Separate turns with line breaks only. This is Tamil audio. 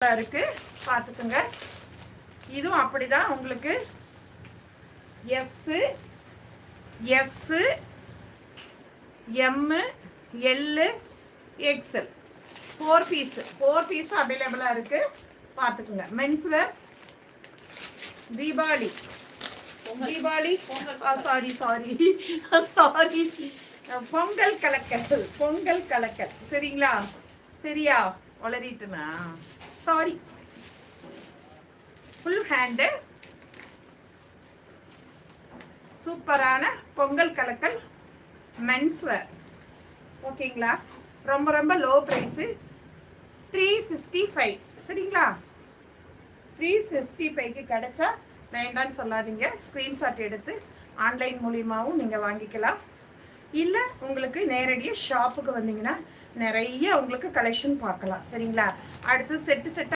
இருக்கு பார்த்துக்குங்க. இதுவும் அப்படிதான் உங்களுக்கு S S M L XL 4 piece அவைலபிளாக இருக்கு பார்த்துக்குங்க. மென்ஸ் வேர் தீபாவளி சாரி பொங்கல் கலக்கல் சரிங்களா? சரியா வளரிட்டுனா சாரி. ஃபுல் ஹேண்டு சூப்பரான பொங்கல் கலக்கல் மென்ஸ் வேர் ஓகேங்களா? ரொம்ப ரொம்ப லோ ப்ரைஸு 365 சரிங்களா? 365க்கு கிடைச்சா வேண்டான்னு சொல்லாதீங்க. ஸ்க்ரீன்ஷாட் எடுத்து ஆன்லைன் மூலியமாகவும் நீங்கள் வாங்கிக்கலாம். இல்லை உங்களுக்கு நேரடியாக ஷாப்புக்கு வந்தீங்கன்னா நிறைய உங்களுக்கு கலெக்ஷன் பார்க்கலாம் சரிங்களா? அடுத்து செட்டு